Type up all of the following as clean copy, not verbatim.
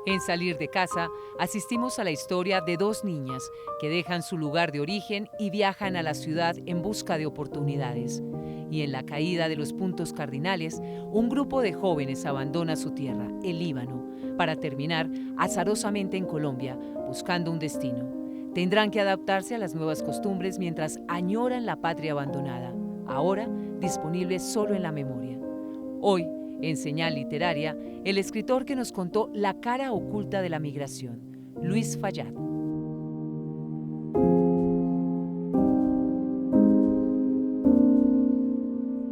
En Salir de Casa, asistimos a la historia de dos niñas que dejan su lugar de origen y viajan a la ciudad en busca de oportunidades. Y en la caída de los puntos cardinales, un grupo de jóvenes abandona su tierra, el Líbano, para terminar azarosamente en Colombia, buscando un destino. Tendrán que adaptarse a las nuevas costumbres mientras añoran la patria abandonada, ahora disponible solo en la memoria. Hoy, en Señal Literaria, el escritor que nos contó la cara oculta de la migración, Luis Fayad.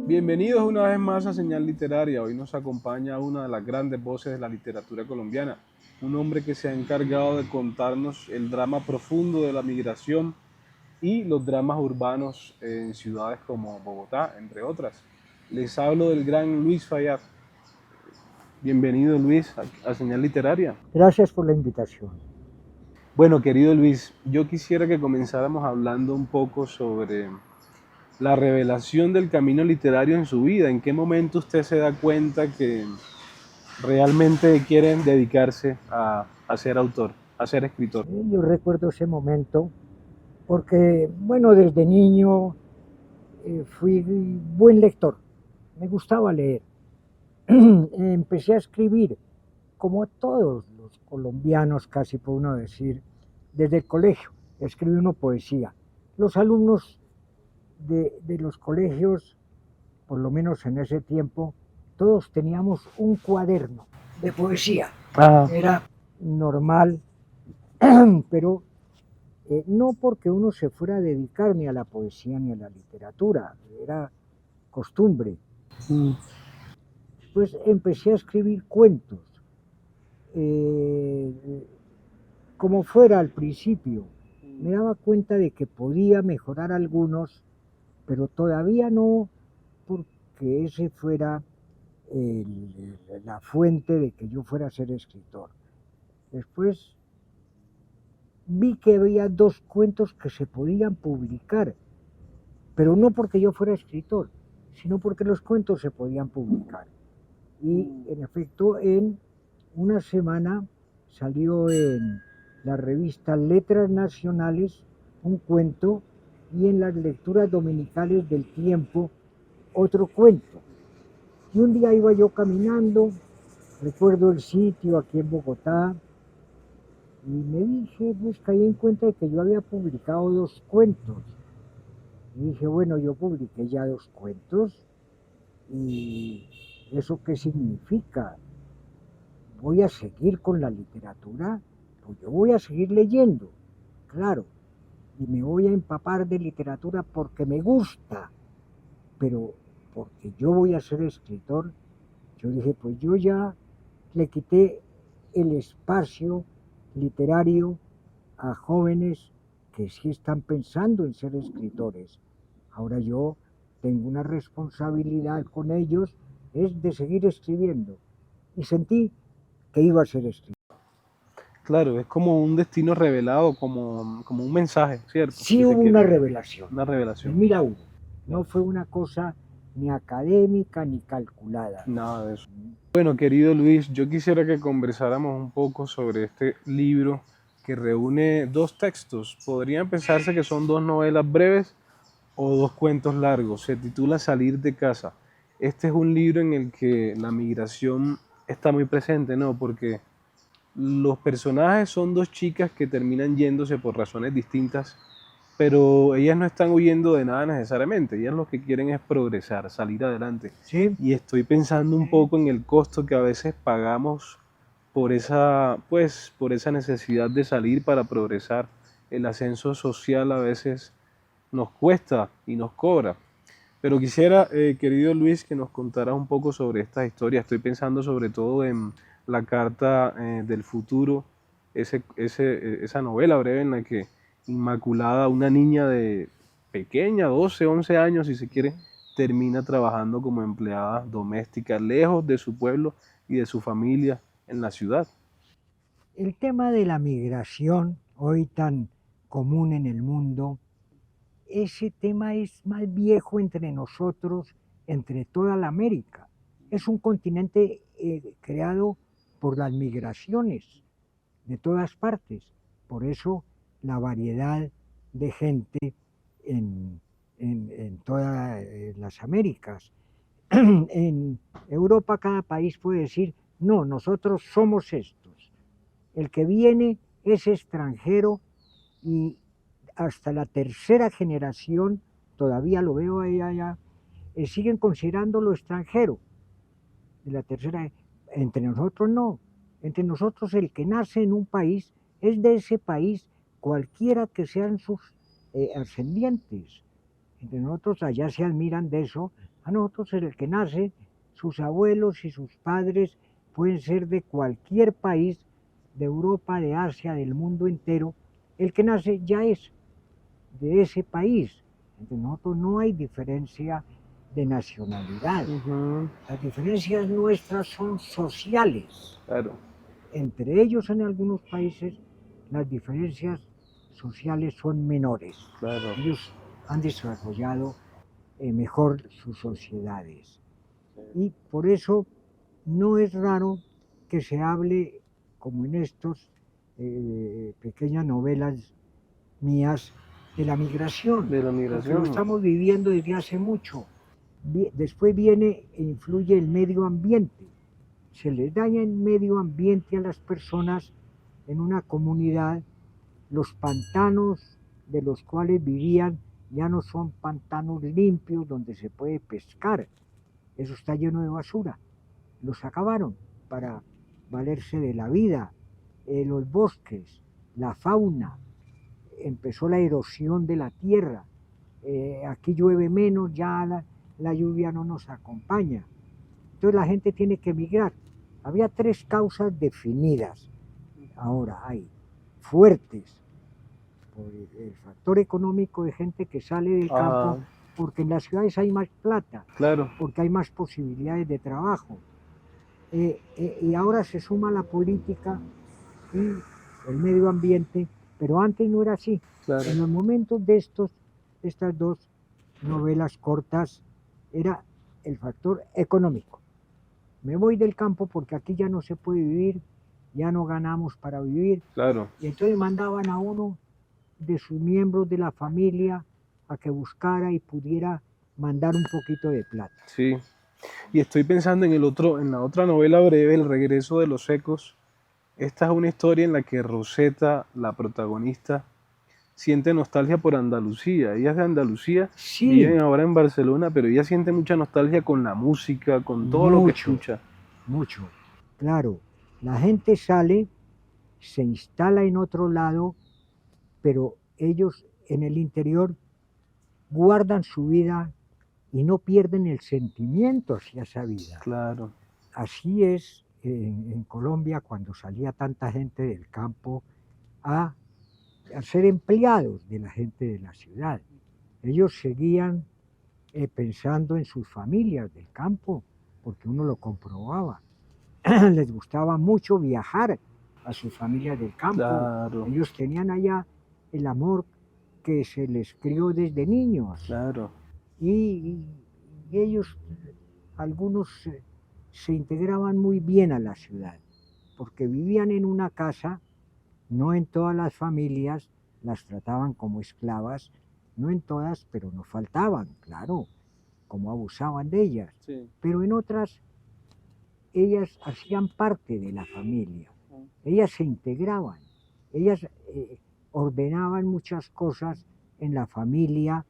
Bienvenidos una vez más a Señal Literaria. Hoy nos acompaña una de las grandes voces de la literatura colombiana, un hombre que se ha encargado de contarnos el drama profundo de la migración y los dramas urbanos en ciudades como Bogotá, entre otras. Les hablo del gran Luis Fayad. Bienvenido, Luis, a Señal Literaria. Gracias por la invitación. Bueno, querido Luis, yo quisiera que comenzáramos hablando un poco sobre la revelación del camino literario en su vida. ¿En qué momento usted se da cuenta que realmente quieren dedicarse a ser autor, a ser escritor? Yo recuerdo ese momento porque, bueno, desde niño fui buen lector, me gustaba leer. Empecé a escribir, como todos los colombianos, casi por uno decir, desde el colegio. Escribí uno poesía. Los alumnos de los colegios, por lo menos en ese tiempo, todos teníamos un cuaderno de poesía. Era normal, pero no porque uno se fuera a dedicar ni a la poesía ni a la literatura, era costumbre. Pues empecé a escribir cuentos, como fuera al principio. Me daba cuenta de que podía mejorar algunos, pero todavía no porque ese fuera la fuente de que yo fuera a ser escritor. Después vi que había dos cuentos que se podían publicar, pero no porque yo fuera escritor, sino porque los cuentos se podían publicar. Y en efecto, en una semana salió en la revista Letras Nacionales un cuento y en las lecturas dominicales del Tiempo otro cuento. Y un día iba yo caminando, recuerdo el sitio aquí en Bogotá, y me dije, pues caí en cuenta de que yo había publicado dos cuentos. Y dije, bueno, yo publiqué ya dos cuentos, y ¿eso qué significa? ¿Voy a seguir con la literatura? Pues yo voy a seguir leyendo, claro, y me voy a empapar de literatura porque me gusta, pero porque yo voy a ser escritor. Yo dije, pues yo ya le quité el espacio literario a jóvenes que sí están pensando en ser escritores. Ahora yo tengo una responsabilidad con ellos, es de seguir escribiendo. Y sentí que iba a ser escritor. Claro, es como un destino revelado, como un mensaje, ¿cierto? Sí Si se hubo quiere, una revelación, una y revelación. mira hubo, no fue una cosa ni académica ni calculada. Nada de eso. Bueno, querido Luis, yo quisiera que conversáramos un poco sobre este libro que reúne dos textos. Podría pensarse que son dos novelas breves o dos cuentos largos. Se titula Salir de casa. Este es un libro en el que la migración está muy presente, ¿no? Porque los personajes son dos chicas que terminan yéndose por razones distintas, pero ellas no están huyendo de nada necesariamente. Ellas lo que quieren es progresar, salir adelante. ¿Sí? Y estoy pensando un poco en el costo que a veces pagamos por esa, pues, por esa necesidad de salir para progresar. El ascenso social a veces nos cuesta y nos cobra. Pero quisiera, querido Luis, que nos contaras un poco sobre esta historia. Estoy pensando sobre todo en la carta del futuro, esa novela breve en la que Inmaculada, una niña de pequeña, 12, 11 años, si se quiere, termina trabajando como empleada doméstica, lejos de su pueblo y de su familia en la ciudad. El tema de la migración, hoy tan común en el mundo, ese tema es más viejo entre nosotros, entre toda la América. Es un continente creado por las migraciones de todas partes. Por eso la variedad de gente en todas las Américas. En Europa cada país puede decir, no, nosotros somos estos. El que viene es extranjero y hasta la tercera generación, todavía lo veo ahí allá, siguen considerándolo extranjero. De la tercera, entre nosotros no. Entre nosotros el que nace en un país es de ese país, cualquiera que sean sus ascendientes. Entre nosotros allá se admiran de eso. A nosotros el que nace, sus abuelos y sus padres pueden ser de cualquier país, de Europa, de Asia, del mundo entero. El que nace ya es de ese país. Entre nosotros no hay diferencia de nacionalidad. Las diferencias nuestras son sociales. Claro. Entre ellos, en algunos países, las diferencias sociales son menores. Claro. Ellos han desarrollado mejor sus sociedades. Y por eso no es raro que se hable, como en estos pequeñas novelas mías, de la migración. De la Porque migración. lo estamos viviendo desde hace mucho. Después viene e influye el medio ambiente. Se les daña el medio ambiente a las personas en una comunidad. Los pantanos de los cuales vivían ya no son pantanos limpios donde se puede pescar. Eso está lleno de basura. Los acabaron para valerse de la vida. Los bosques, la fauna, empezó la erosión de la tierra. Aquí llueve menos, ya la lluvia no nos acompaña. Entonces la gente tiene que emigrar. Había 3 causas definidas. Ahora hay fuertes por el factor económico de gente que sale del campo, porque en las ciudades hay más plata, Claro. porque hay más posibilidades de trabajo. Y ahora se suma la política y el medio ambiente, pero antes no era así. Claro. En los momentos de estas 2 novelas cortas era el factor económico. Me voy del campo porque aquí ya no se puede vivir, ya no ganamos para vivir. Claro. Y entonces mandaban a uno de sus miembros de la familia a que buscara y pudiera mandar un poquito de plata. Sí. Y estoy pensando en la otra novela breve, El regreso de los ecos. Esta es una historia en la que Rosetta, la protagonista, siente nostalgia por Andalucía. Ella es de Andalucía, Sí. Viven ahora en Barcelona, pero ella siente mucha nostalgia con la música, con todo lo que escucha. Mucho. Claro, la gente sale, se instala en otro lado, pero ellos en el interior guardan su vida y no pierden el sentimiento hacia esa vida. Claro. Así es en Colombia cuando salía tanta gente del campo a ser empleados de la gente de la ciudad. Ellos seguían pensando en sus familias del campo, porque uno lo comprobaba. Les gustaba mucho viajar a sus familias del campo. Claro. Ellos tenían allá el amor que se les crió desde niños. Claro. Y ellos, algunos se integraban muy bien a la ciudad, porque vivían en una casa. No en todas las familias las trataban como esclavas, no en todas, pero no faltaban, claro, como abusaban de ellas. Sí. Pero en otras, ellas hacían parte de la familia, ellas se integraban, ellas ordenaban muchas cosas en la familia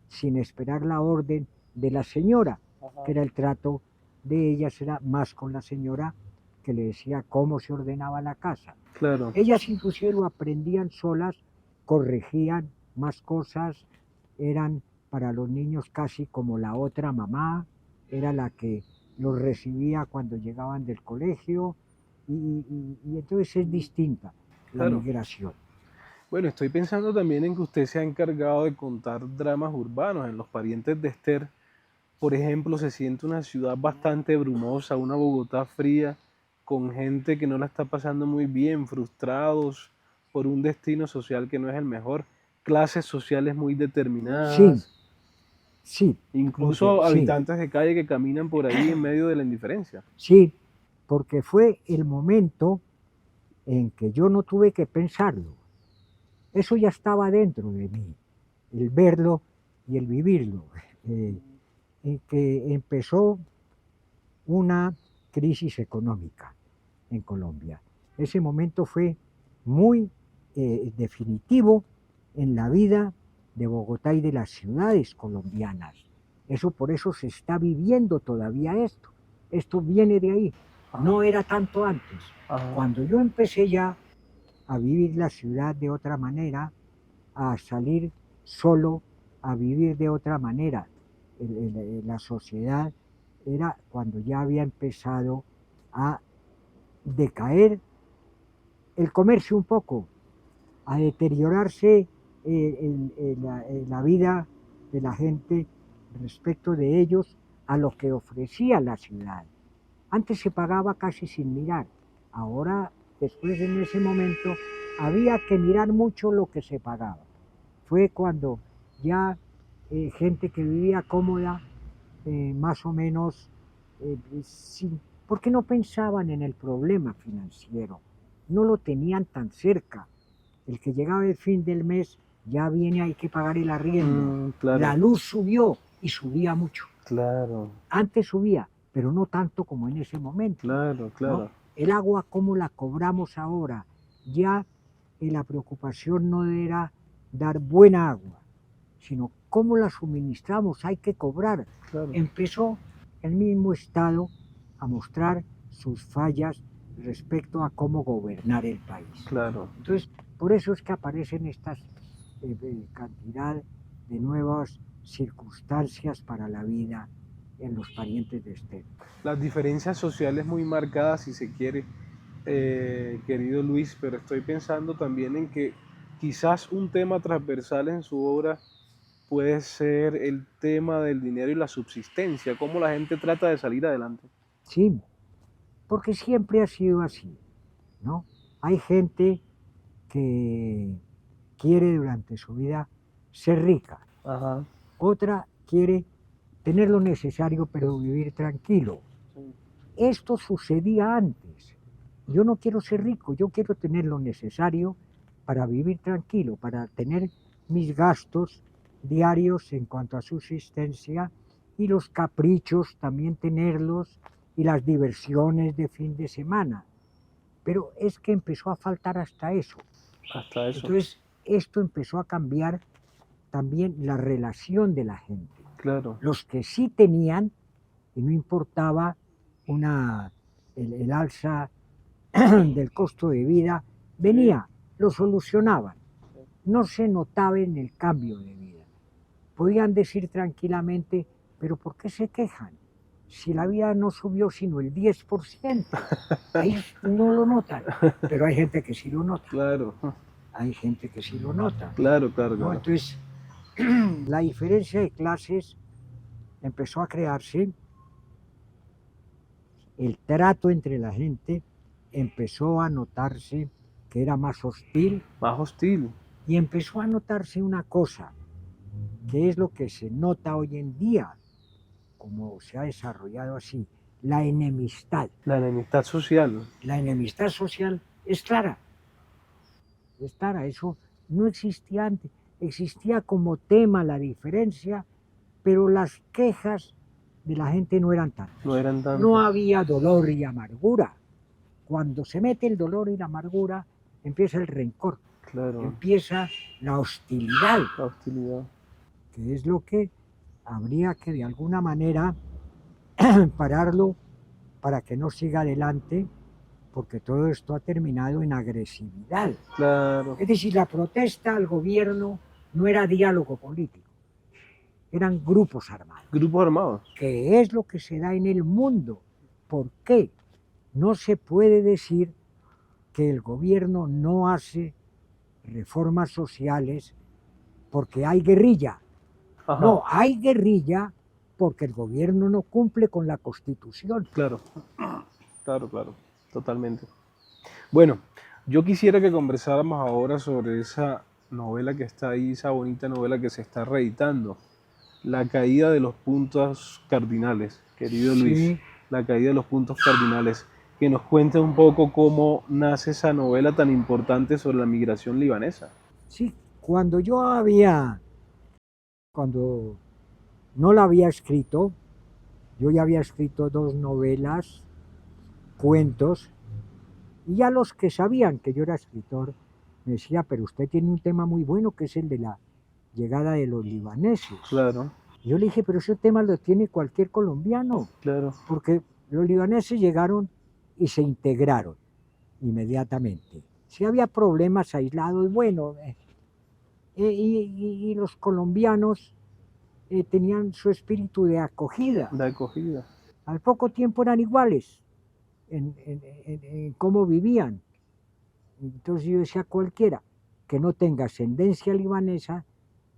sin esperar la orden de la señora, que era el trato de ellas, era más con la señora que le decía cómo se ordenaba la casa. Claro. Ellas inclusive lo aprendían solas, corregían más cosas, eran para los niños casi como la otra mamá, era la que los recibía cuando llegaban del colegio, y entonces es distinta la Claro. migración. Bueno, estoy pensando también en que usted se ha encargado de contar dramas urbanos. En Los parientes de Esther, por ejemplo, se siente una ciudad bastante brumosa, una Bogotá fría, con gente que no la está pasando muy bien, frustrados por un destino social que no es el mejor, clases sociales muy determinadas, Sí, incluso porque, sí, habitantes de calle que caminan por ahí en medio de la indiferencia. sí, porque fue el momento en que yo no tuve que pensarlo. Eso ya estaba dentro de mí, el verlo y el vivirlo. En que empezó una crisis económica en Colombia. Ese momento fue muy definitivo en la vida de Bogotá y de las ciudades colombianas. Por eso se está viviendo todavía esto. Esto viene de ahí. No era tanto antes. Cuando yo empecé ya a vivir la ciudad de otra manera, a salir solo, a vivir de otra manera, la sociedad, era cuando ya había empezado a decaer el comercio un poco, a deteriorarse la vida de la gente respecto de ellos a lo que ofrecía la ciudad. Antes se pagaba casi sin mirar, ahora, después en ese momento, había que mirar mucho lo que se pagaba. Fue cuando ya gente que vivía cómoda, más o menos, porque no pensaban en el problema financiero, no lo tenían tan cerca. El que llegaba el fin del mes, ya viene, hay que pagar el arriendo. Claro. La luz subió y subía mucho. Claro. Antes subía, pero no tanto como en ese momento. Claro, claro. ¿No? El agua, ¿cómo la cobramos ahora? Ya la preocupación no era dar buena agua, sino cómo la suministramos, hay que cobrar. Claro. Empezó el mismo Estado a mostrar sus fallas respecto a cómo gobernar el país. Claro. Entonces, por eso es que aparecen estas cantidad de nuevas circunstancias para la vida en los parientes de Esteban. Las diferencias sociales muy marcadas, si se quiere, querido Luis, pero estoy pensando también en que quizás un tema transversal en su obra puede ser el tema del dinero y la subsistencia, cómo la gente trata de salir adelante. Sí, porque siempre ha sido así, ¿no? Hay gente que quiere durante su vida ser rica. Ajá. Otra quiere tener lo necesario pero vivir tranquilo. Sí. Esto sucedía antes. Yo no quiero ser rico, yo quiero tener lo necesario para vivir tranquilo, para tener mis gastos diarios en cuanto a subsistencia y los caprichos también tenerlos y las diversiones de fin de semana. Pero es que empezó a faltar hasta eso. Hasta eso. Entonces, esto empezó a cambiar también la relación de la gente. Claro. Los que sí tenían, y no importaba el alza del costo de vida, venía, lo solucionaban. No se notaba en el cambio de vida. Podían decir tranquilamente, pero ¿por qué se quejan? Si la vida no subió sino el 10%, ahí no lo notan, pero hay gente que sí lo nota. Claro. Hay gente que sí lo nota. Claro, claro, ¿No? claro. Entonces, la diferencia de clases empezó a crearse, el trato entre la gente empezó a notarse que era más hostil. Más hostil. Y empezó a notarse una cosa, que es lo que se nota hoy en día, como se ha desarrollado así, la enemistad. La enemistad social. La enemistad social es clara. Es clara, eso no existía antes. Existía como tema la diferencia, pero las quejas de la gente no eran tantas. No eran tantas. No había dolor y amargura. Cuando se mete el dolor y la amargura, empieza el rencor. Claro. Empieza la hostilidad. La hostilidad. Que es lo que habría que de alguna manera pararlo para que no siga adelante, porque todo esto ha terminado en agresividad. Claro. Es decir, la protesta al gobierno no era diálogo político, eran grupos armados. Grupos armados. Que es lo que se da en el mundo. ¿Por qué? No se puede decir que el gobierno no hace reformas sociales porque hay guerrilla. Ajá. No, hay guerrilla porque el gobierno no cumple con la Constitución. Claro, claro, claro, totalmente. Bueno, yo quisiera que conversáramos ahora sobre esa novela que está ahí, esa bonita novela que se está reeditando, La caída de los puntos cardinales, querido Luis. Sí. La caída de los puntos cardinales. que nos cuentes un poco cómo nace esa novela tan importante sobre la migración libanesa. Sí, cuando no la había escrito, yo ya había escrito 2 novelas, cuentos, y ya los que sabían que yo era escritor me decía, pero usted tiene un tema muy bueno que es el de la llegada de los libaneses. Claro, Y yo le dije, pero ese tema lo tiene cualquier colombiano, claro. porque los libaneses llegaron y se integraron inmediatamente. Si había problemas aislados, bueno, y los colombianos tenían su espíritu de acogida. La acogida. Al poco tiempo eran iguales en cómo vivían. Entonces yo decía, cualquiera que no tenga ascendencia libanesa,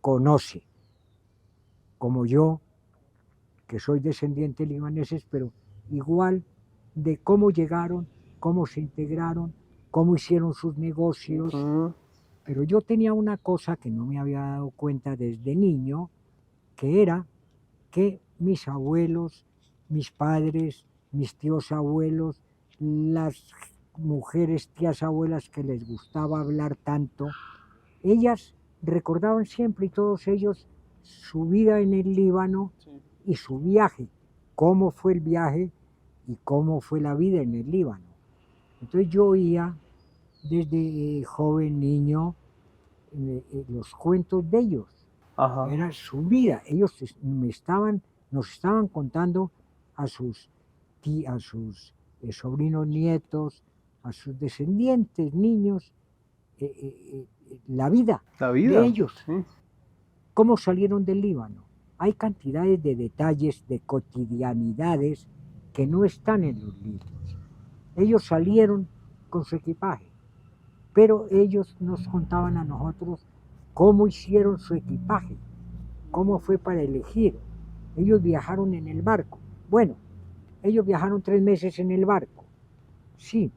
conoce, como yo, que soy descendiente de libaneses, pero igual de cómo llegaron, cómo se integraron, cómo hicieron sus negocios. Pero yo tenía una cosa que no me había dado cuenta desde niño, que era que mis abuelos, mis padres, mis tíos abuelos, las mujeres, tías abuelas que les gustaba hablar tanto, ellas recordaban siempre y todos ellos su vida en el Líbano y su viaje, cómo fue el viaje y cómo fue la vida en el Líbano. Entonces yo oía desde joven niño los cuentos de ellos. Ajá. Era su vida. Ellos nos estaban contando a sus sobrinos nietos, a sus descendientes, niños, la vida La de vida. ellos, Sí. cómo salieron del Líbano. Hay cantidades de detalles, de cotidianidades que no están en los libros. Ellos salieron con su equipaje, pero ellos nos contaban a nosotros cómo hicieron su equipaje, cómo fue para elegir. Ellos viajaron en el barco. Bueno, ellos viajaron 3 meses en el barco, sí,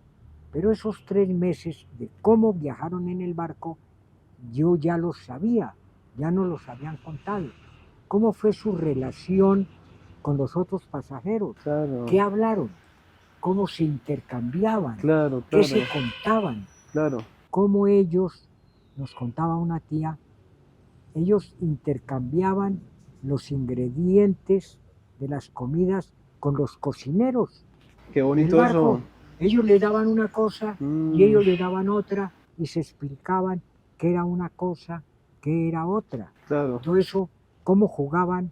pero esos 3 meses de cómo viajaron en el barco, yo ya los sabía, ya nos los habían contado. ¿Cómo fue su relación con los otros pasajeros? Claro. ¿Qué hablaron? ¿Cómo se intercambiaban? Claro, ¿Qué claro. se contaban? Claro. Cómo ellos, nos contaba una tía, ellos intercambiaban los ingredientes de las comidas con los cocineros. Qué En el bonito barco, eso. ellos le daban una cosa y ellos le daban otra y se explicaban qué era una cosa, qué era otra. Claro. Todo eso, cómo jugaban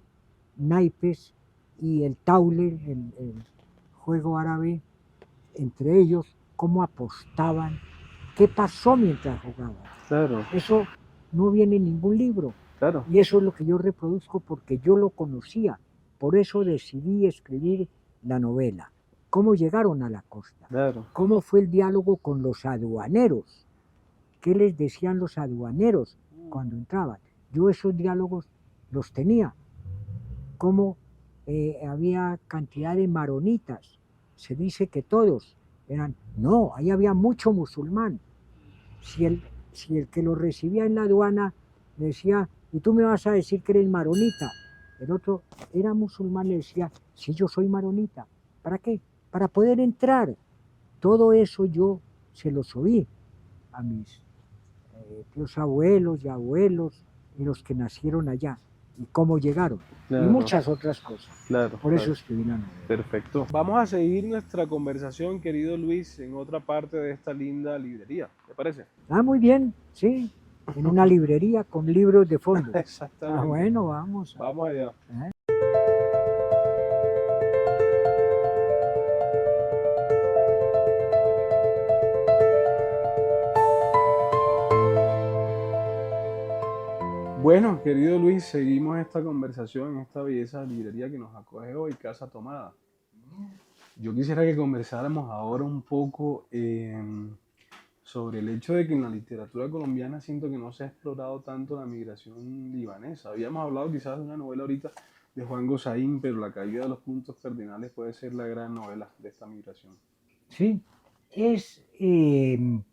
naipes y el taule, el juego árabe, entre ellos, cómo apostaban, qué pasó mientras jugaban. Claro. Eso no viene en ningún libro. Claro. Y eso es lo que yo reproduzco porque yo lo conocía. Por eso decidí escribir la novela. ¿Cómo llegaron a la costa? Claro. ¿Cómo fue el diálogo con los aduaneros? ¿Qué les decían los aduaneros cuando entraban? Yo esos diálogos los tenía. Cómo había cantidad de maronitas. Se dice que todos eran... No, ahí había mucho musulmán. Si el que lo recibía en la aduana le decía, y tú me vas a decir que eres maronita. El otro era musulmán, le decía, si yo soy maronita. ¿Para qué? Para poder entrar. Todo eso yo se los oí a mis tíos abuelos y abuelos y los que nacieron allá y cómo llegaron. Claro. Y muchas otras cosas. Claro. Por eso Claro. escribí la novela. Perfecto. Vamos a seguir nuestra conversación, querido Luis, en otra parte de esta linda librería. ¿Te parece? Ah, muy bien, sí. En una librería con libros de fondo. Exactamente. Ah, bueno, vamos. Vamos allá. ¿Eh? Bueno, querido Luis, seguimos esta conversación en esta belleza librería que nos acoge hoy, Casa Tomada. Yo quisiera que conversáramos ahora un poco sobre el hecho de que en la literatura colombiana siento que no se ha explorado tanto la migración libanesa. Habíamos hablado quizás de una novela ahorita de Juan Gosaín, pero La caída de los puntos cardinales puede ser la gran novela de esta migración. Sí, en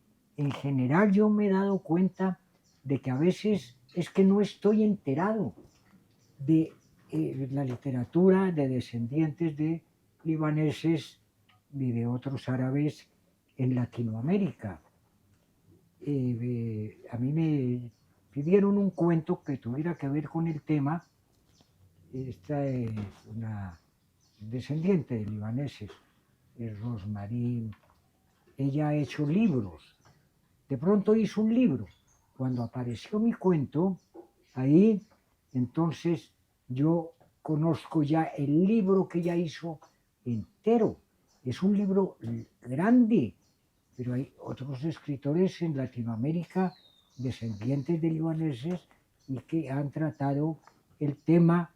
general yo me he dado cuenta de que a veces es que no estoy enterado de la literatura de descendientes de libaneses y de otros árabes en Latinoamérica. A mí me pidieron un cuento que tuviera que ver con el tema. Esta es una descendiente de libaneses, es Rosmarín. Ella ha hecho libros. De pronto hizo un libro. Cuando apareció mi cuento, ahí entonces yo conozco ya el libro que ella hizo entero. Es un libro grande, pero hay otros escritores en Latinoamérica, descendientes de libaneses, y que han tratado el tema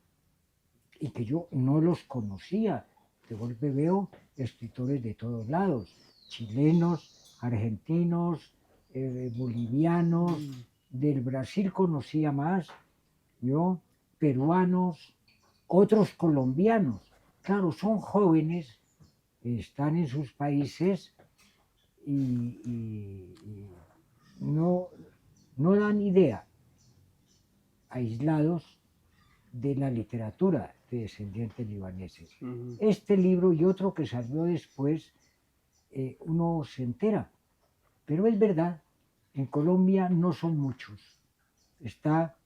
y que yo no los conocía. De golpe veo escritores de todos lados, chilenos, argentinos, bolivianos, del Brasil conocía más, yo, peruanos, otros colombianos. Claro, son jóvenes, están en sus países y no, no dan idea, aislados de la literatura de descendientes libaneses. Este libro y otro que salió después, uno se entera, pero es verdad, en Colombia no son muchos. Está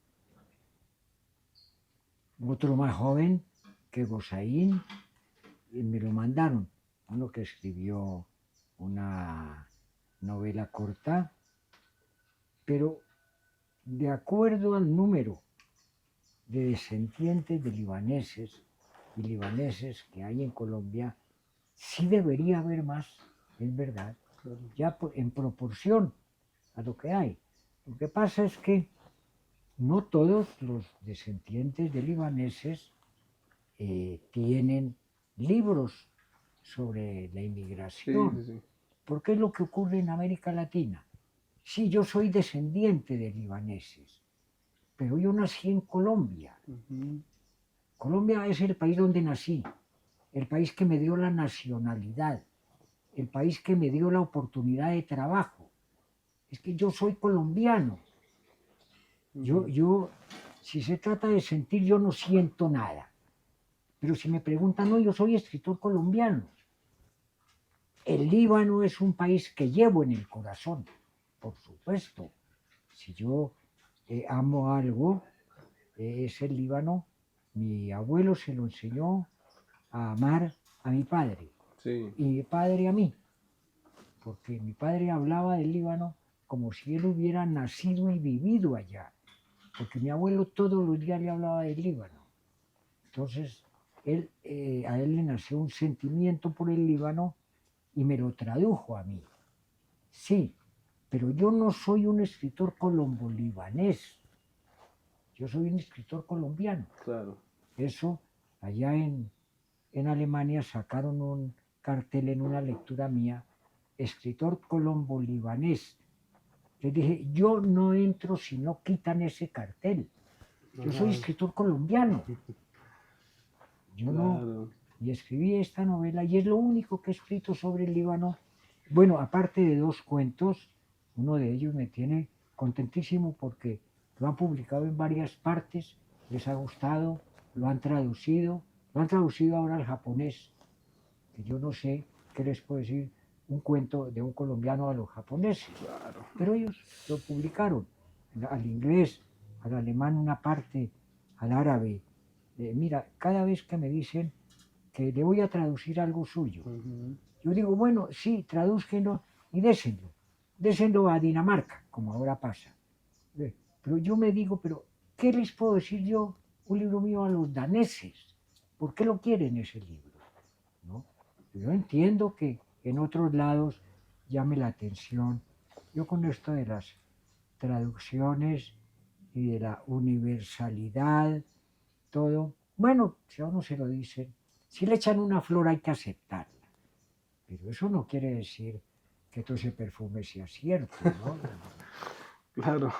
otro más joven que Gosaín, y me lo mandaron, uno que escribió una novela corta, pero de acuerdo al número de descendientes de libaneses y libaneses que hay en Colombia, sí debería haber más, es verdad, ya en proporción a lo que hay. Lo que pasa es que no todos los descendientes de libaneses tienen libros sobre la inmigración, Sí. porque es lo que ocurre en América Latina. Sí, yo soy descendiente de libaneses, pero yo nací en Colombia. Colombia es el país donde nací, el país que me dio la nacionalidad, el país que me dio la oportunidad de trabajo. Es que yo soy colombiano. Yo, si se trata de sentir, yo no siento nada. Pero si me preguntan, no, yo soy escritor colombiano. El Líbano es un país que llevo en el corazón, por supuesto. Si yo amo algo, es el Líbano. Mi abuelo se lo enseñó a amar a mi padre, y mi padre a mí, porque mi padre hablaba del Líbano como si él hubiera nacido y vivido allá, porque mi abuelo todos los días le hablaba del Líbano. Entonces, a él le nació un sentimiento por el Líbano y me lo tradujo a mí. Sí, pero yo no soy un escritor colombo-libanés, yo soy un escritor colombiano. Claro. Eso, allá en Alemania sacaron un cartel en una lectura mía, escritor colombo-libanés. Les dije, yo no entro si no quitan ese cartel. Yo soy escritor colombiano. Yo no. Y escribí esta novela y es lo único que he escrito sobre el Líbano. Bueno, aparte de 2 cuentos, uno de ellos me tiene contentísimo porque lo han publicado en varias partes, les ha gustado, lo han traducido ahora al japonés, que yo no sé qué les puedo decir, un cuento de un colombiano a los japoneses, pero ellos lo publicaron al inglés, al alemán una parte, al árabe. Mira, cada vez que me dicen que le voy a traducir algo suyo, yo digo, bueno, sí, tradúzquenlo y désenlo a Dinamarca, como ahora pasa. Pero yo me digo, pero ¿qué les puedo decir yo, un libro mío, a los daneses? ¿Por qué lo quieren ese libro? ¿No? Yo entiendo que en otros lados llame la atención. Yo con esto de las traducciones y de la universalidad, todo, bueno, si a uno se lo dicen, si le echan una flor hay que aceptarla. Pero eso no quiere decir que todo ese perfume sea cierto, ¿no? Claro.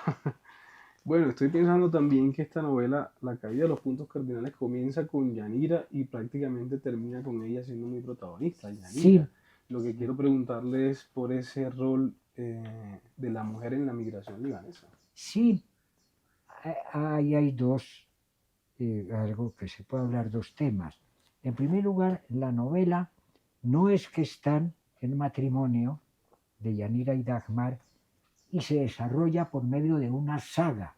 Bueno, estoy pensando también que esta novela, La caída de los puntos cardinales, comienza con Yanira y prácticamente termina con ella siendo muy protagonista, Yanira. Sí. Lo que quiero preguntarle es por ese rol de la mujer en la migración libanesa. Sí, ahí hay algo que se puede hablar, 2 temas. En primer lugar, la novela no es que están en matrimonio de Yanira y Dagmar y se desarrolla por medio de una saga.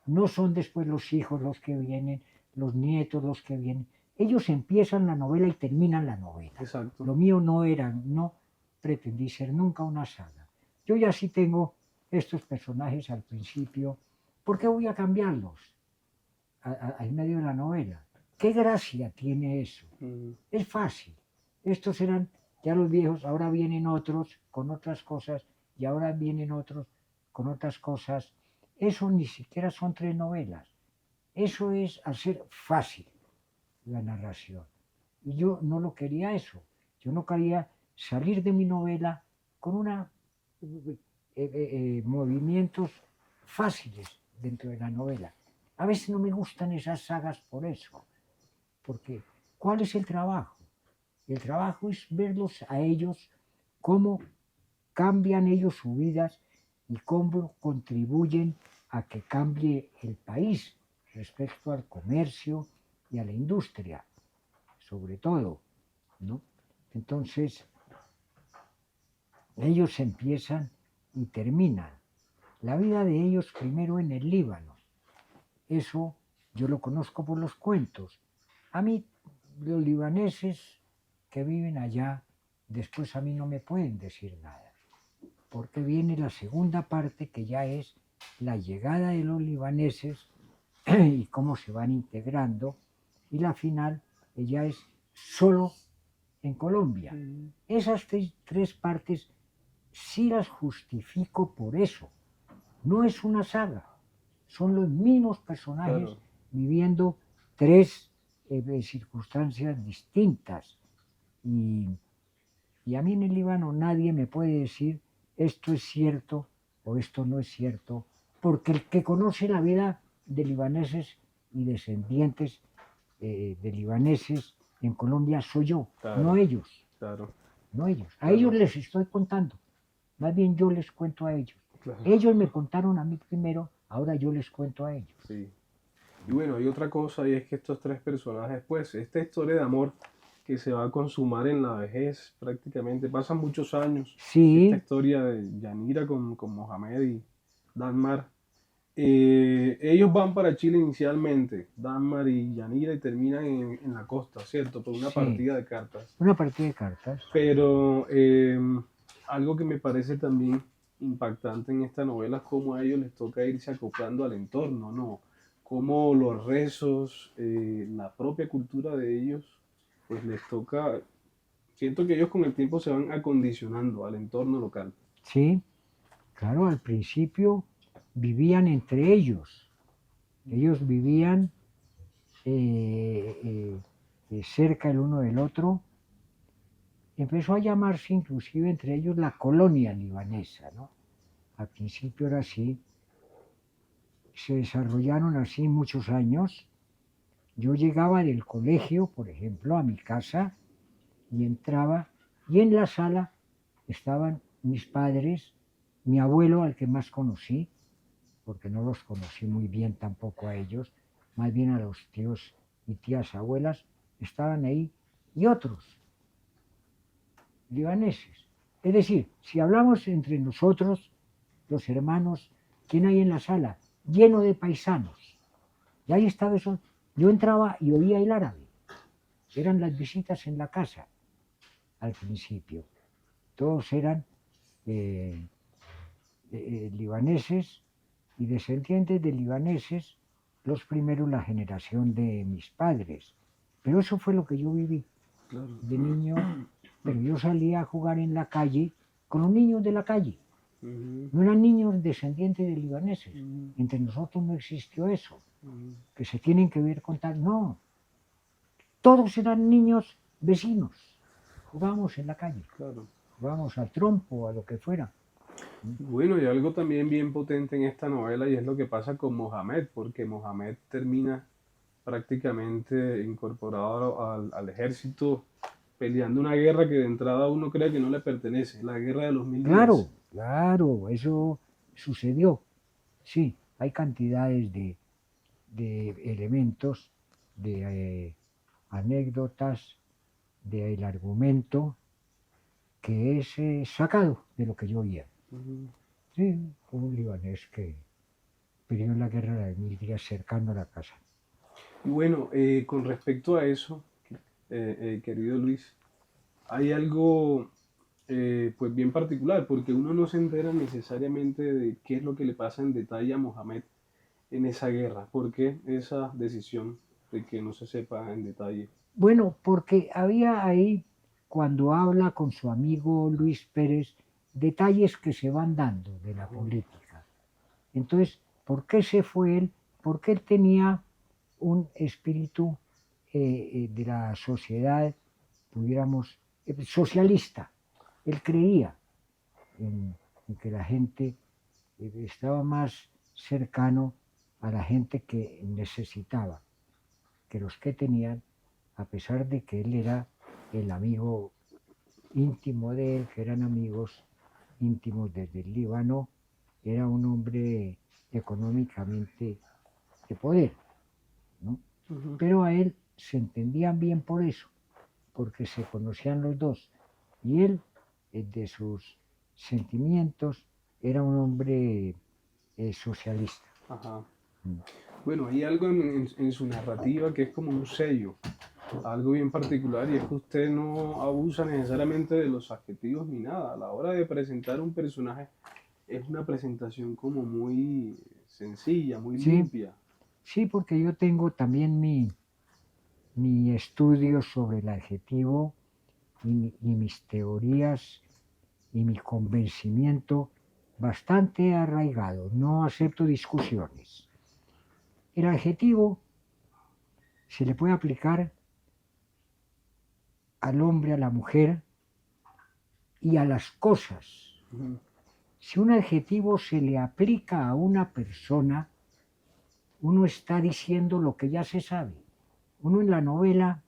No son después los hijos los que vienen, los nietos los que vienen. Ellos empiezan la novela y terminan la novela. Exacto. Lo mío no pretendí ser nunca una saga. Yo ya sí tengo estos personajes al principio. ¿Por qué voy a cambiarlos al medio de la novela? ¿Qué gracia tiene eso? Es fácil. Estos eran ya los viejos, ahora vienen otros con otras cosas y ahora vienen otros con otras cosas. Eso ni siquiera son 3 novelas. Eso es hacer fácil la narración. Y yo no lo quería eso. Yo no quería salir de mi novela con movimientos fáciles dentro de la novela. A veces no me gustan esas sagas por eso. Porque ¿cuál es el trabajo? El trabajo es verlos a ellos, cómo cambian ellos sus vidas y cómo contribuyen a que cambie el país respecto al comercio y a la industria, sobre todo, ¿no? Entonces, ellos empiezan y terminan. La vida de ellos primero en el Líbano. Eso yo lo conozco por los cuentos. A mí, los libaneses que viven allá, después a mí no me pueden decir nada, porque viene la segunda parte que ya es la llegada de los libaneses y cómo se van integrando, y la final ya es solo en Colombia. Esas tres partes sí las justifico por eso. No es una saga, son los mismos personajes Claro. viviendo 3 circunstancias distintas. Y a mí en el Líbano nadie me puede decir esto es cierto o esto no es cierto, porque el que conoce la vida de libaneses y descendientes de libaneses en Colombia soy yo, Claro. no ellos, Claro, no ellos. A Claro. ellos les estoy contando, más bien yo les cuento a ellos. claro. Ellos me contaron a mí primero, ahora yo les cuento a ellos. Sí. Y bueno, hay otra cosa y es que estos 3 personajes, pues, esta historia de amor que se va a consumar en la vejez prácticamente, pasan muchos años. Sí, Esta historia de Yanira con Mohamed y Danmar. Ellos van para Chile inicialmente, Danmar y Yanira, y terminan en la costa, ¿cierto? Por una Sí. partida de cartas. una partida de cartas. Pero algo que me parece también impactante en esta novela es cómo a ellos les toca irse acoplando al entorno, ¿no? Cómo los rezos, la propia cultura de ellos, pues les toca, siento que ellos con el tiempo se van acondicionando al entorno local. Sí, claro, al principio vivían entre ellos. Ellos vivían cerca el uno del otro. Empezó a llamarse inclusive entre ellos la colonia libanesa, ¿no? Al principio era así. Se desarrollaron así muchos años. Yo llegaba del colegio, por ejemplo, a mi casa y entraba y en la sala estaban mis padres, mi abuelo, al que más conocí, porque no los conocí muy bien tampoco a ellos, más bien a los tíos y tías abuelas, estaban ahí, y otros libaneses. Es decir, si hablamos entre nosotros, los hermanos, ¿quién hay en la sala? Lleno de paisanos. Y ahí estaba eso. Yo entraba y oía el árabe. Eran las visitas en la casa al principio. Todos eran libaneses y descendientes de libaneses, los primeros la generación de mis padres. Pero eso fue lo que yo viví Claro. de niño. Pero yo salía a jugar en la calle con los niños de la calle. No eran niños descendientes de libaneses. Entre nosotros no existió eso. Que se tienen que ver con tal. No. Todos eran niños vecinos. Jugábamos en la calle. Claro. Jugábamos al trompo, a lo que fuera. Bueno, y algo también bien potente en esta novela y es lo que pasa con Mohamed, porque Mohamed termina prácticamente incorporado al ejército, peleando una guerra que de entrada uno cree que no le pertenece, la guerra de los 1000 Claro, días. claro, eso sucedió. Sí, hay cantidades de elementos, de anécdotas del argumento que es sacado de lo que yo oía. Sí, un libanés que peleó en la guerra de 1000 días cercano a la casa. Y bueno, con respecto a eso, querido Luis, hay algo pues bien particular, porque uno no se entera necesariamente de qué es lo que le pasa en detalle a Mohamed en esa guerra. ¿Por qué esa decisión de que no se sepa en detalle? Bueno, porque había ahí, cuando habla con su amigo Luis Pérez, detalles que se van dando de la política. Entonces, ¿por qué se fue él? Porque él tenía un espíritu de la sociedad, pudiéramos, socialista. Él creía en que la gente estaba más cercano a la gente que necesitaba, que los que tenían, a pesar de que él era el amigo íntimo de él, que eran amigos íntimos desde el Líbano, era un hombre económicamente de poder, ¿no? Ujú. Pero a él se entendían bien por eso, porque se conocían los dos. Y él, de sus sentimientos, era un hombre socialista. Ajá. Mm. Bueno, hay algo en su narrativa que es como un sello, algo bien particular, y es que usted no abusa necesariamente de los adjetivos ni nada. A la hora de presentar un personaje es una presentación como muy sencilla, muy Sí, limpia. sí, porque yo tengo también mi estudio sobre el adjetivo y mis teorías y mi convencimiento bastante arraigado. No acepto discusiones. El adjetivo se le puede aplicar al hombre, a la mujer y a las cosas. Ujú. Si un adjetivo se le aplica a una persona, uno está diciendo lo que ya se sabe. Uno en la novela,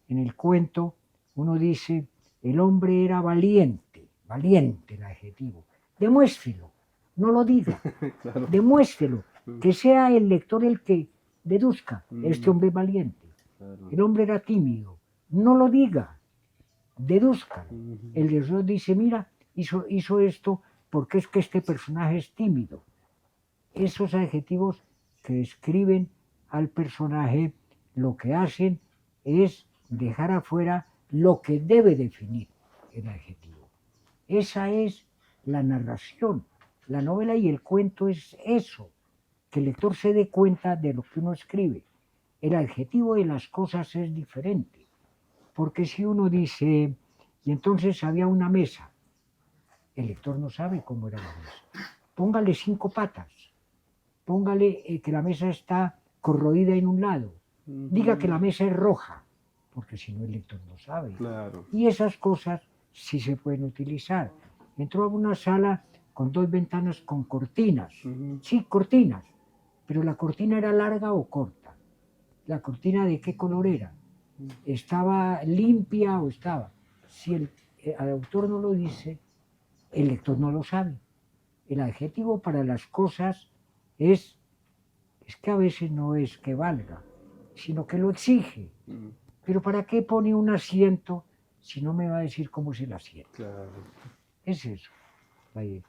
en el cuento, uno dice, el hombre era valiente, valiente el adjetivo. Demuéstrelo, no lo diga, Claro. demuéstrelo, Mm, que sea el lector el que deduzca, este mm, hombre es valiente. claro. El hombre era tímido, no lo diga, dedúzcalo. Ujú. El lector dice, mira, hizo esto porque es que este personaje es tímido. Esos adjetivos que describen al personaje lo que hacen es dejar afuera lo que debe definir el adjetivo. Esa es la narración. La novela y el cuento es eso, que el lector se dé cuenta de lo que uno escribe. El adjetivo de las cosas es diferente, porque si uno dice, y entonces había una mesa, el lector no sabe cómo era la mesa. Póngale 5 patas, póngale que la mesa está corroída en un lado, diga que la Ujú. mesa es roja, porque si no el lector no sabe. Claro. Y esas cosas sí se pueden utilizar. Entró a una sala con 2 ventanas con cortinas, Ujú. sí, cortinas, pero la cortina era larga o corta. ¿La cortina de qué color era? ¿Estaba limpia o estaba? Si el autor no lo dice, el lector no lo sabe. El adjetivo para las cosas es que a veces no es que valga, sino que lo exige. Mm, Pero ¿para qué pone un asiento si no me va a decir cómo es el asiento? claro. Es eso. Eh,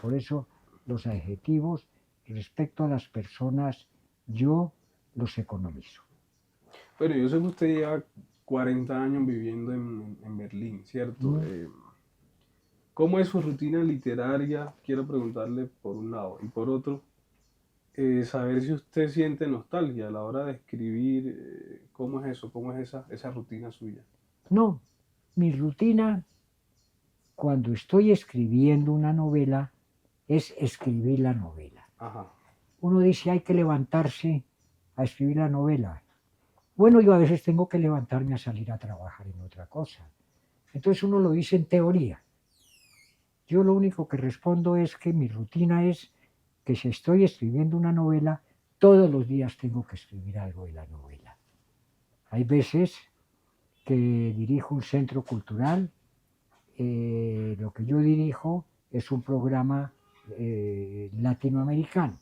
por eso los adjetivos respecto a las personas yo los economizo. Bueno, yo sé que usted lleva 40 años viviendo en Berlín, ¿cierto? ¿Mm? ¿Cómo es su rutina literaria? Quiero preguntarle por un lado. Y por otro, saber si usted siente nostalgia a la hora de escribir. ¿Cómo es eso? ¿Cómo es esa rutina suya? No, mi rutina cuando estoy escribiendo una novela es escribir la novela. Ajá. Uno dice hay que levantarse a escribir la novela. Bueno, yo a veces tengo que levantarme a salir a trabajar en otra cosa. Entonces uno lo dice en teoría. Yo lo único que respondo es que mi rutina es que si estoy escribiendo una novela, todos los días tengo que escribir algo de la novela. Hay veces que dirijo un centro cultural. Lo que yo dirijo es un programa latinoamericano.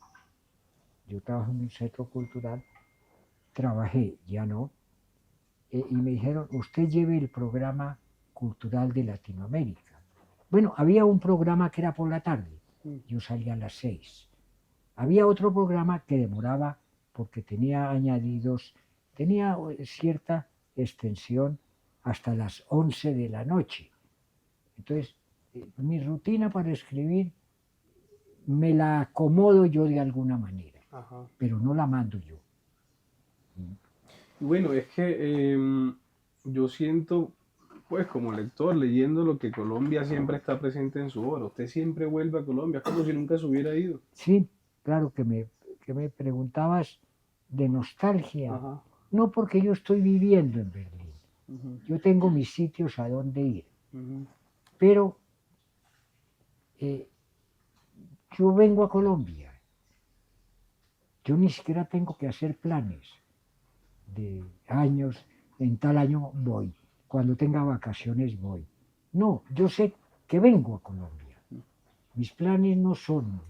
Yo trabajo en un centro cultural, trabajé, ya no, y me dijeron, usted lleve el programa cultural de Latinoamérica. Bueno, había un programa que era por la tarde, yo salía a las 6. Había otro programa que demoraba porque tenía añadidos, tenía cierta extensión hasta las 11 de la noche. Entonces, mi rutina para escribir me la acomodo yo de alguna manera, Ajá. pero no la mando yo. Bueno, es que yo siento, pues como lector, leyendo lo que Colombia siempre está presente en su obra. Usted siempre vuelve a Colombia, es como si nunca se hubiera ido. Sí, claro que me preguntabas de nostalgia. Ajá. No porque yo estoy viviendo en Berlín. Ujú, Yo tengo mis sitios a donde ir. ujú, Pero eh, yo vengo a Colombia. Yo ni siquiera tengo que hacer planes de años. En tal año voy. Cuando tenga vacaciones voy. No, yo sé que vengo a Colombia. Mis planes no son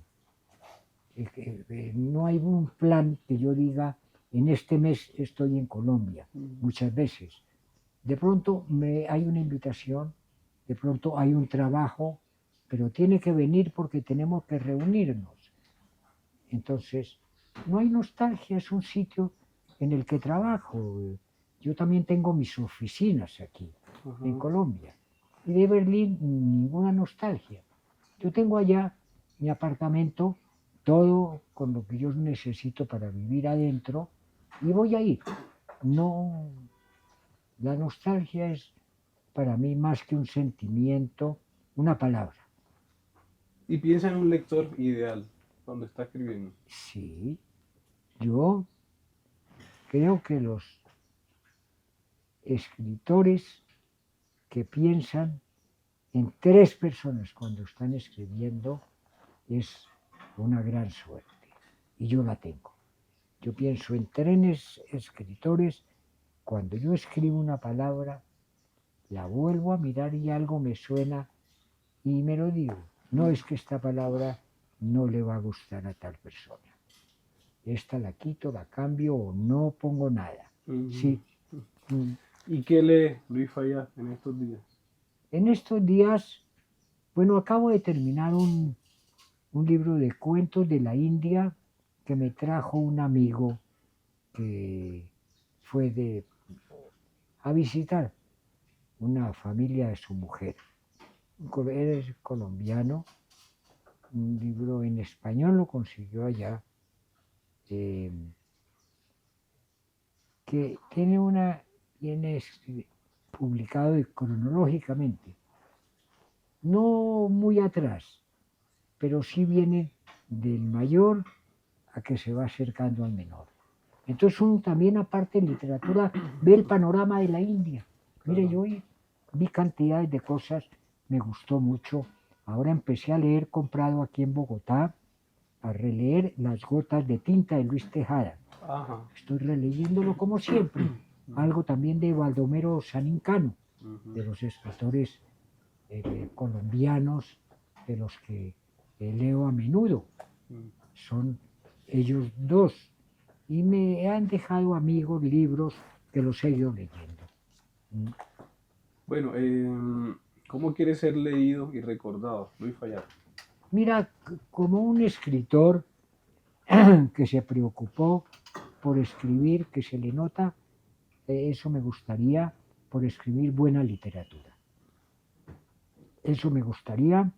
no hay un plan que yo diga, en este mes estoy en Colombia, ujú. muchas veces. De pronto hay una invitación, de pronto hay un trabajo, pero tiene que venir porque tenemos que reunirnos. Entonces, no hay nostalgia, es un sitio en el que trabajo. Yo también tengo mis oficinas aquí, en Ajá. Colombia. Y de Berlín, ninguna nostalgia. Yo tengo allá mi apartamento, todo con lo que yo necesito para vivir adentro, y voy a ir. No, la nostalgia es para mí más que un sentimiento, una palabra. Y piensa en un lector ideal cuando está escribiendo. Sí, yo creo que los escritores que piensan en tres personas cuando están escribiendo es una gran suerte. Y yo la tengo. Yo pienso en tres escritores. Cuando yo escribo una palabra, la vuelvo a mirar y algo me suena y me lo digo. No es que esta palabra no le va a gustar a tal persona. Esta la quito, la cambio o no pongo nada. Ujú. Sí. mm, ¿Y qué lee Luis Fayad en estos días? En estos días, bueno, acabo de terminar un libro de cuentos de la India que me trajo un amigo que fue a visitar una familia de su mujer. Él es colombiano, un libro en español lo consiguió allá, eh, que viene publicado cronológicamente, no muy atrás, pero sí viene del mayor a que se va acercando al menor. Entonces uno también, aparte de literatura, ve el panorama de la India. Mire, Claro. yo vi cantidades de cosas, me gustó mucho. Ahora empecé a leer, comprado aquí en Bogotá, a releer Las gotas de tinta de Luis Tejada. Ajá. Estoy releyéndolo como siempre. Algo también de Baldomero Sanincano, Ujú, de los escritores colombianos, de los que leo a menudo. ujú. Son ellos dos. Y me han dejado amigos libros que los he ido leyendo. Mm. Bueno, ¿cómo quiere ser leído y recordado, Luis Fayad? Mira, como un escritor que se preocupó por escribir, que se le nota, eso me gustaría, por escribir buena literatura. Eso me gustaría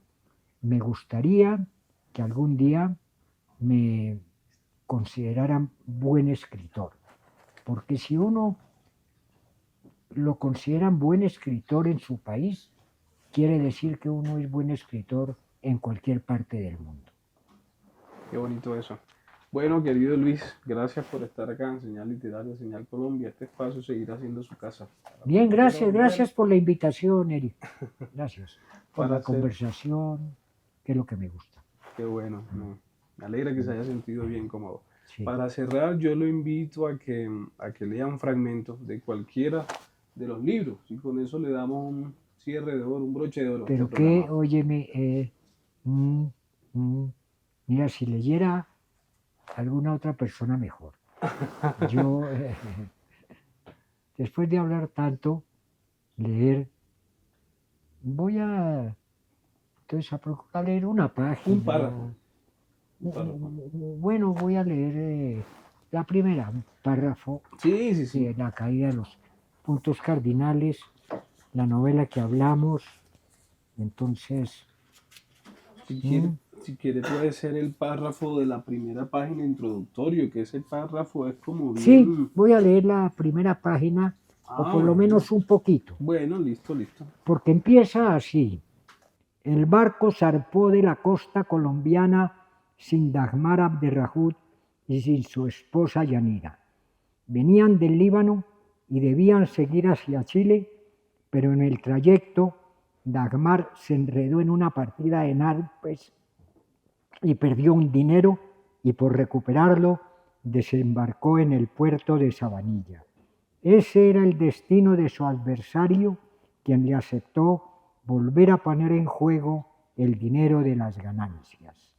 que algún día me consideraran buen escritor, porque si uno lo consideran buen escritor en su país, quiere decir que uno es buen escritor en cualquier parte del mundo. Qué bonito eso. Bueno, querido Luis, gracias por estar acá en Señal Literaria, Señal Colombia. Este espacio seguirá siendo su casa. Para Bien, cuando quiera gracias, volver, gracias por la invitación, Eric. Gracias por para la hacer. conversación, que es lo que me gusta. Qué bueno, me alegra que se haya sentido bien cómodo. Sí. Para cerrar, yo lo invito a que lean fragmentos de cualquiera de los libros y con eso le damos un cierre de oro, un broche de oro a este Pero que, programa. óyeme, mm, mm, mira, si leyera alguna otra persona mejor. Yo, después de hablar tanto, leer, voy a, entonces a leer una página. Un párrafo. Bueno, voy a leer la primera, un párrafo Sí, sí, sí. de La caída de los puntos cardinales, la novela que hablamos. Entonces, Si quiere puede ser el párrafo de la primera página introductorio, que ese párrafo es como sí, bien... voy a leer la primera página, o por lo bueno. menos un poquito, Bueno, listo. porque empieza así. El barco zarpó de la costa colombiana sin Dagmar Abderrahut y sin su esposa Yanira. Venían del Líbano y debían seguir hacia Chile, pero en el trayecto Dagmar se enredó en una partida de naipes y perdió un dinero, y por recuperarlo desembarcó en el puerto de Sabanilla. Ese era el destino de su adversario, quien le aceptó volver a poner en juego el dinero de las ganancias.